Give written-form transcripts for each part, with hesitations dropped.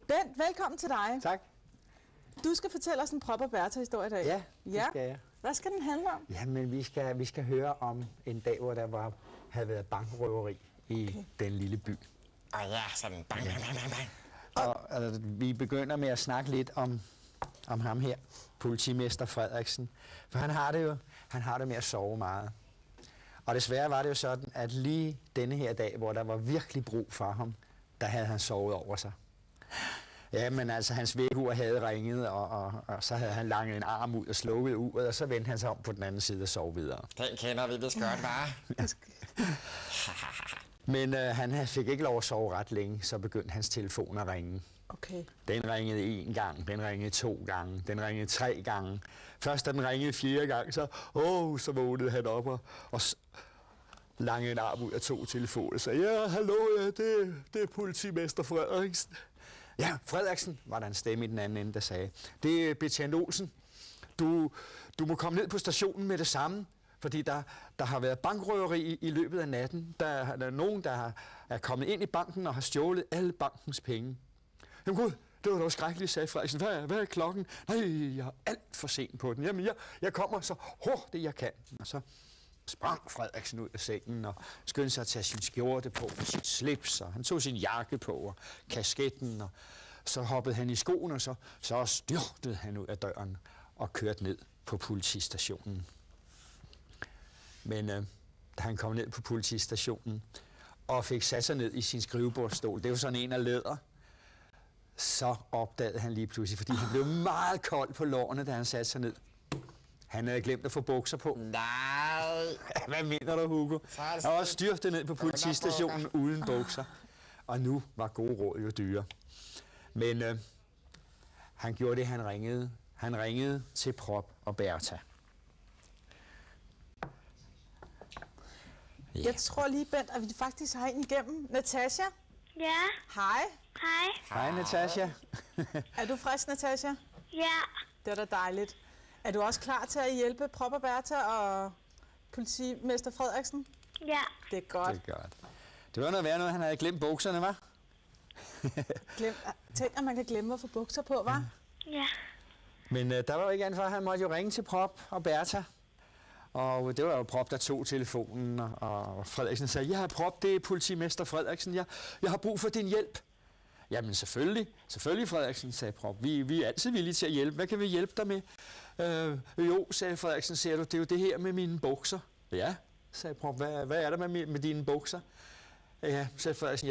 Bent, velkommen til dig. Tak. Du skal fortælle os en Prop og Bertha-historie i dag. Ja, det skal jeg. Hvad skal den handle om? Jamen, vi skal høre om en dag, hvor der havde været bankrøveri i den lille by. Og ja, sådan bang, bang, bang, bang. Og vi begynder med at snakke lidt om ham her, politimester Frederiksen. For han har det med at sove meget. Og desværre var det jo sådan, at lige denne her dag, hvor der var virkelig brug for ham, der havde han sovet over sig. Ja, men altså, hans vækkeur havde ringet, og så havde han langet en arm ud og slukket uret, og så vendte han sig om på den anden side og sov videre. Den kender vi vist godt, hva'? Men han fik ikke lov at sove ret længe, så begyndte hans telefon at ringe. Okay. Den ringede 1 gang, den ringede 2 gange, den ringede 3 gange. Først da den ringede 4 gange, så vågnede han op og langede en arm ud af 2 telefoner og sagde, ja, hallo, ja, det er politimester Frederiksen. Ja, Frederiksen, var der en stemme i den anden ende, der sagde. Det er Betjent Olsen. Du må komme ned på stationen med det samme, fordi der har været bankrøveri i løbet af natten. Der er nogen, der er kommet ind i banken og har stjålet alle bankens penge. Jamen gud, det var da skrækkeligt, sagde Frederiksen. Hvad er klokken? Nej, jeg er alt for sent på den. Jamen, jeg kommer så hurtigt jeg kan. Og så sprang Frederiksen ud af sengen og skyndte sig at tage sin skjorte på og sit slips, og han tog sin jakke på og kasketten, og så hoppede han i skoene, og så styrtede han ud af døren og kørte ned på politistationen. Men da han kom ned på politistationen og fik sat sig ned i sin skrivebordsstol, det var sådan en af læder, så opdagede han lige pludselig, fordi han blev meget kold på lårene, da han satte sig ned. Han havde glemt at få bukser på. Nej. Hvad mener du, Hugo? Han var styrtet ned på politistationen uden bukser. Og nu var gode råd jo dyre. Men han gjorde det, han ringede. Han ringede til Prop og Bertha. Ja. Jeg tror lige, Bent, at vi faktisk har en igennem. Natasha? Ja. Hej. Hej. Hej, Natasha. Er du frisk, Natasha? Ja. Det er da dejligt. Er du også klar til at hjælpe Prop og Bertha og politimester Frederiksen? Ja. Det er godt. Det er godt. Det var noget værd, han havde glemt bukserne, hva'? Tænk, at man kan glemme at få bukser på, hva'? Ja. Men der var jo ikke andet for, han måtte jo ringe til Prop og Bertha. Og det var jo Prop, der tog telefonen, og Frederiksen sagde, ja, Prop, det er politimester Frederiksen, jeg har brug for din hjælp. Jamen selvfølgelig Frederiksen, sagde Prop. Vi er altid villige til at hjælpe. Hvad kan vi hjælpe dig med? Jo, sagde Frederiksen, siger du, det er jo det her med mine bukser. Ja, sagde Prop, hvad er der med dine bukser? Ja, sagde Frederiksen,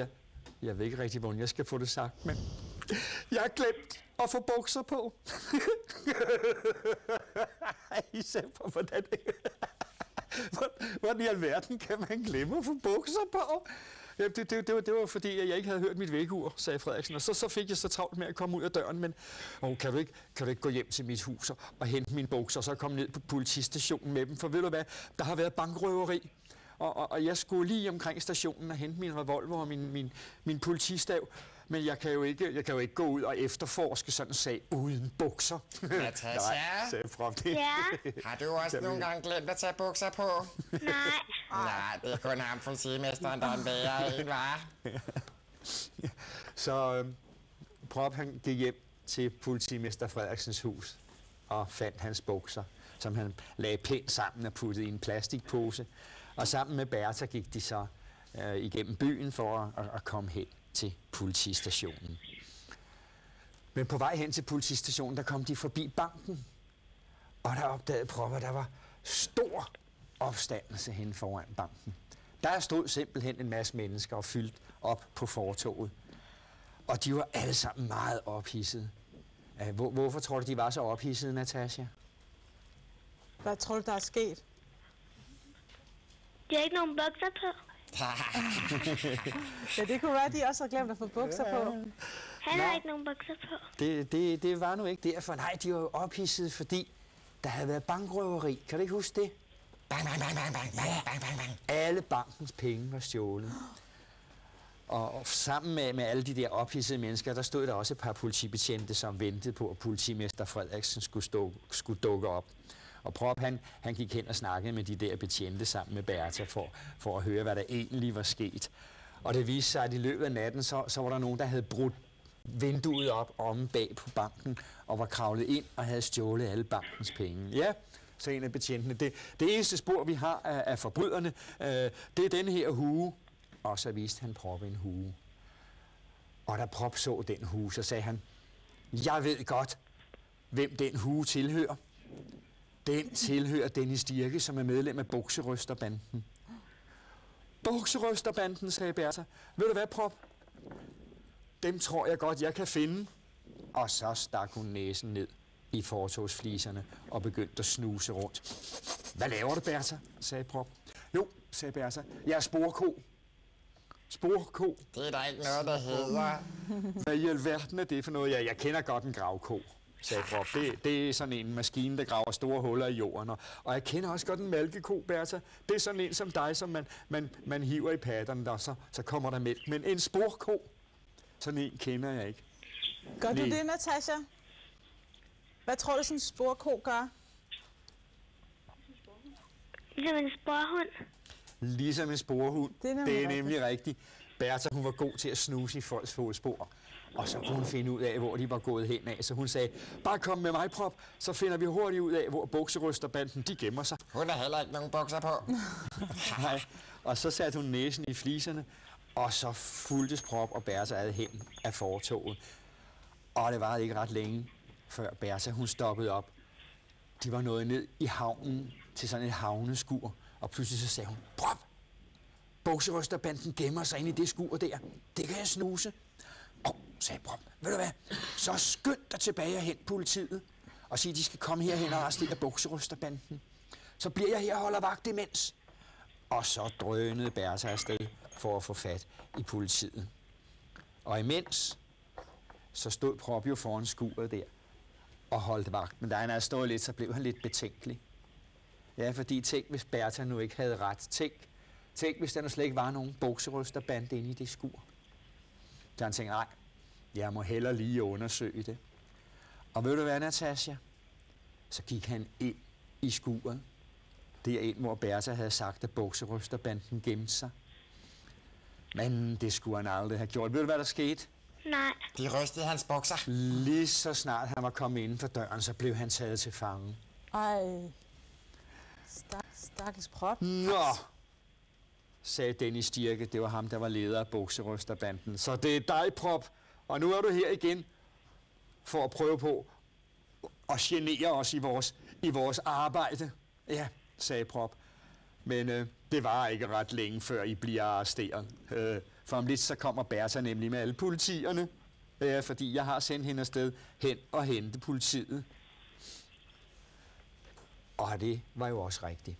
jeg ved ikke rigtig, hvordan jeg skal få det sagt, men jeg har glemt at få bukser på. I sagde Prop, hvordan i alverden kan man glemme at få bukser på? Ja, det var fordi, jeg ikke havde hørt mit vækkeur, sagde Frederiksen, og så fik jeg så travlt med at komme ud af døren, men kan du ikke gå hjem til mit hus og hente mine bukser, og så komme ned på politistationen med dem, for ved du hvad, der har været bankrøveri, og jeg skulle lige omkring stationen og hente min revolver og min politistav, men jeg kan jo ikke gå ud og efterforske sådan en sag uden bukser. Natasha? Nej, sagde Prop det. Ja. Har du også nogle gange glemt at tage bukser på? Nej. Nej, det er kun ham, politimesteren, der er en værre en, hva'? Så Prop, han gik hjem til politimester Frederiksens hus og fandt hans bukser, som han lagde pænt sammen og puttede i en plastikpose. Og sammen med Bertha gik de så igennem byen for at komme hen til politistationen. Men på vej hen til politistationen, der kom de forbi banken, og der opdagede Prop, at der var stor opstandelse hen foran banken. Der stod simpelthen en masse mennesker og fyldt op på fortovet. Og de var alle sammen meget ophidsede. Hvorfor tror du, de var så ophidsede, Natasha? Hvad tror du, der er sket? De har ikke nogen bukser på. Ja, det kunne være, at de også har glemt at få bukser på. Han har ikke nogen bukser på. Det var nu ikke derfor. Nej, de var jo ophidsede, fordi der havde været bankrøveri. Kan du ikke huske det? Bang, bang, bang, bang, bang, bang, bang, bang, bang. Alle bankens penge var stjålet. Og sammen med alle de der ophidsede mennesker, der stod der også et par politibetjente, som ventede på, at politimester Frederiksen skulle dukke op. Og Prop, han gik hen og snakkede med de der betjente sammen med Bertha for at høre, hvad der egentlig var sket. Og det viste sig, at i løbet af natten, så var der nogen, der havde brudt vinduet op omme bag på banken og var kravlet ind og havde stjålet alle bankens penge. Ja, så en af betjentene. Det eneste spor, vi har af forbryderne, det er den her hue. Og så viste han Prop en hue. Og da Prop så den hue, så sagde han, jeg ved godt, hvem den hue tilhører. Den tilhører Dennis Dirke, som er medlem af Bukserøsterbanden. Bukserøsterbanden, sagde Bertha. Ved du hvad, Prop? Dem tror jeg godt, jeg kan finde. Og så stak hun næsen ned i fortogsfliserne og begyndte at snuse rundt. Hvad laver du, Bertha? Sagde Prop. Jo, sagde Bertha. Jeg er sporko. Sporko? Det er der ikke noget, der hedder. Hvad i alverden er det for noget? Jeg kender godt en gravko, sagde Prop. Det er sådan en maskine, der graver store huller i jorden. Og jeg kender også godt en malkeko, Bertha. Det er sådan en som dig, som man hiver i patterne, og så kommer der mælk. Men en sporko, sådan en kender jeg ikke. Gør du det, Natasha? Hvad tror du, sådan en sporko gør? Ligesom en sporhund. Ligesom en sporhund. Det er nemlig rigtigt. Bertha, hun var god til at snuse i folks fodspor. Og så kunne hun finde ud af, hvor de var gået hen af. Så hun sagde, bare kom med mig, Prop, så finder vi hurtigt ud af, hvor Bukserøsterbanden, de gemmer sig. Hun har heller ikke nogen bukser på. Nej. Og så satte hun næsen i fliserne, og så fulgtes Prop og Bertha ad hen af fortoget. Og det varede ikke ret længe, før Bertha, hun stoppede op. De var nået ned i havnen til sådan et havneskur, og pludselig så sagde hun, Prop, Bukserøsterbanden gemmer sig inde i det skur der. Det kan jeg snuse. Sagde Prop, ved du hvad, så skynd dig tilbage og hent politiet, og sig, de skal komme herhen og arrestere Bukserøsterbanden. Så bliver jeg her og holder vagt imens. Og så drønede Bertha afsted for at få fat i politiet. Og imens, så stod Prop jo foran skuret der og holdt vagt. Men da han havde stået lidt, så blev han lidt betænkelig. Ja, fordi tænk, hvis Bertha nu ikke havde ret. Tænk, hvis der nu slet ikke var nogen Bukserøsterbande inde i det skur. Så han tænkte, nej, jeg må hellere lige undersøge det. Og ved du hvad, Natasha? Så gik han ind i skuret. Derind, hvor Bertha havde sagt, at Bukserøsterbanden gemte sig. Men det skulle han aldrig have gjort. Ved du, hvad der skete? Nej. De rystede hans bukser. Lige så snart han var kommet inden for døren, så blev han taget til fange. Ej. Stakkels Prop. Nå, sagde Dennis Dirke. Det var ham, der var leder af Bukserøsterbanden. Så det er dig, Prop. Og nu er du her igen for at prøve på at genere os i vores arbejde. Ja, sagde Prop. Men det var ikke ret længe, før I bliver arresteret. For om lidt så kommer Bertha nemlig med alle politierne. Fordi jeg har sendt hende afsted hen og hente politiet. Og det var jo også rigtigt.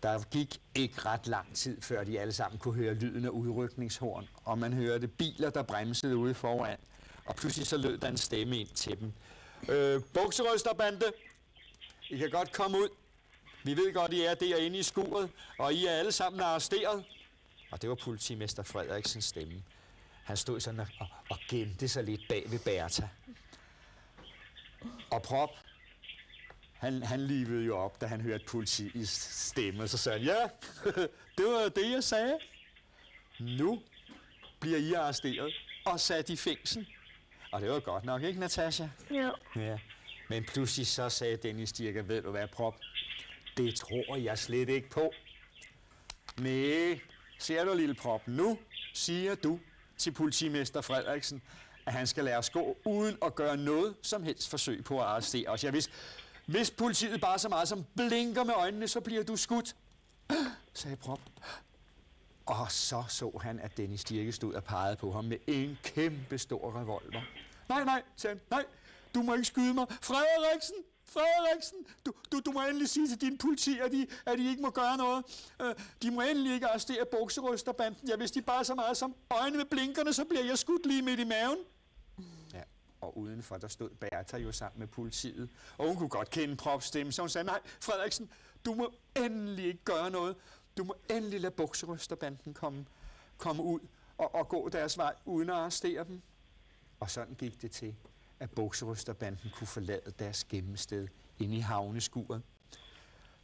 Der gik ikke ret lang tid, før de alle sammen kunne høre lyden af udrykningshorn. Og man hørte biler, der bremsede ude foran. Og pludselig så lød der en stemme ind til dem. Bukserøsterbande, I kan godt komme ud. Vi ved godt, I er derinde i skuret, og I er alle sammen arresteret. Og det var politimester Frederiksens stemme. Han stod sådan og gemte sig lidt bag ved Bertha. Og Prop, han livede jo op, da han hørte politiets stemme, og så sagde han, ja, det var det, jeg sagde. Nu bliver I arresteret og sat i fængsel. Og det var godt nok, ikke, Natasha? Jo. Ja. Men pludselig så sagde Dennis Dirke, ved du hvad, Prop? Det tror jeg slet ikke på. Næh, ser du, lille Prop, nu siger du til politimester Frederiksen, at han skal lade os gå uden at gøre noget som helst forsøg på at arrestere os. Ja, hvis politiet bare så meget som blinker med øjnene, så bliver du skudt, sagde Prop. Og så han, at Dennis Dirke stod og pegede på ham med en kæmpe stor revolver. Nej, sagde han, nej, du må ikke skyde mig. Frederiksen, du må endelig sige til dine politi, at de ikke må gøre noget. De må endelig ikke arrestere Bukserøsterbanden. Ja, hvis de bare så meget som øjne med blinkerne, så bliver jeg skudt lige midt i maven. Ja, og udenfor der stod Bertha jo sammen med politiet. Og hun kunne godt kende Props stemme, så hun sagde, nej, Frederiksen, du må endelig ikke gøre noget. Du må endelig lade Bukserøsterbanden komme ud og gå deres vej uden at arrestere dem. Og sådan gik det til, at Bukserøsterbanden kunne forlade deres gemmested inde i havneskuret.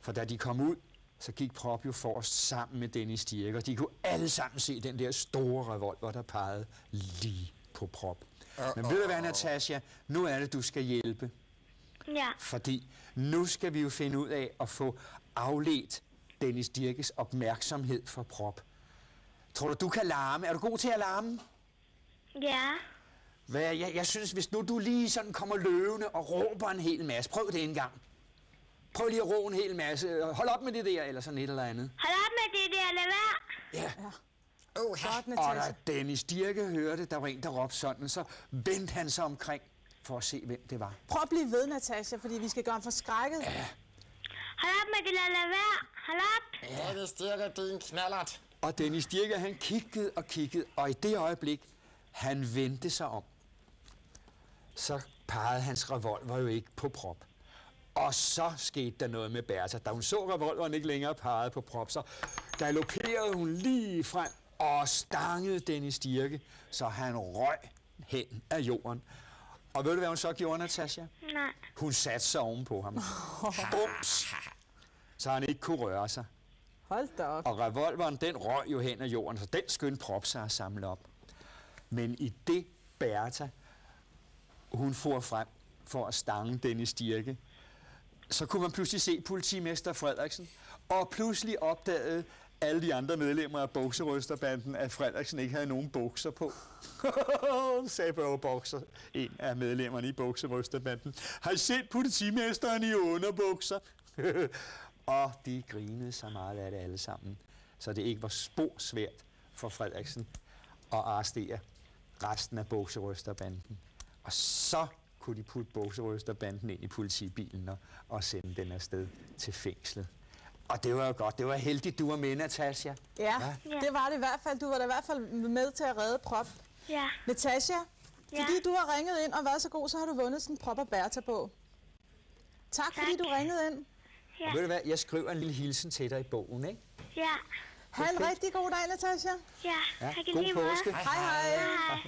For da de kom ud, så gik Prop jo forrest sammen med Dennis Dirke, og de kunne alle sammen se den der store revolver, der pegede lige på prop. Men ved du hvad, Natasja? Nu er det, du skal hjælpe. Ja. Fordi nu skal vi jo finde ud af at få afledt Dennis Dirkes opmærksomhed for prop. Tror du kan larme? Er du god til at larme? Ja. Jeg synes, hvis nu du lige sådan kommer løvende og råber en hel masse. Prøv det en gang. Prøv lige at råbe en hel masse. Hold op med det der, eller sådan et eller andet. Hold op med det der, lad være. Ja. Godt, Og Natasja. da Dennis Dirke hørte, der var en, der råbte sådan, så vendte han sig omkring for at se, hvem det var. Prøv at blive ved, Natasja, fordi vi skal gøre ham forskrækket. Hold op med det der, lad være. Hold op. Ja, det styrker din knallert. Og Dennis Dirke, han kiggede, og i det øjeblik, han vendte sig om, så pegede hans revolver jo ikke på prop. Og så skete der noget med Bertha. Da hun så revolveren ikke længere pegede på prop, så galopperede hun lige frem og stangede Dennis Dirke, så han røg hen af jorden. Og ved du, hvad hun så gjorde, Natasja? Nej. Hun satte sig ovenpå ham. Bums! Så han ikke kunne røre sig. Hold da op. Og revolveren, den røg jo hen af jorden, så den skyndte prop sig at samle op. Men i det Bertha, hun for frem for at stange Dennis Dirke, så kunne man pludselig se politimester Frederiksen, og pludselig opdagede alle de andre medlemmer af bukserysterbanden, at Frederiksen ikke havde nogen bukser på. Sagde Børge Bokser, en af medlemmerne i bukserysterbanden. Har I set politimesteren i underbukser? Og de grinede så meget af det alle sammen, så det ikke var spor svært for Frederiksen at arrestere resten af bukserysterbanden. Og så kunne de putte bukserysterbanden ind i politibilen og sende den afsted til fængslet. Og det var jo godt. Det var heldigt, du var med, Natasja. Ja, det var det i hvert fald. Du var da i hvert fald med til at redde prop. Ja. Natasja, fordi du har ringet ind og været så god, så har du vundet sådan en prop og Bertha på. Tak, fordi du ringede ind. Ja. Og ved du hvad, jeg skriver en lille hilsen til dig i bogen, ikke? Ja. Ha' en rigtig god dag, Natasja. Ja. Ja, Tak i god lige måde. påske. Hej, hej. Hej.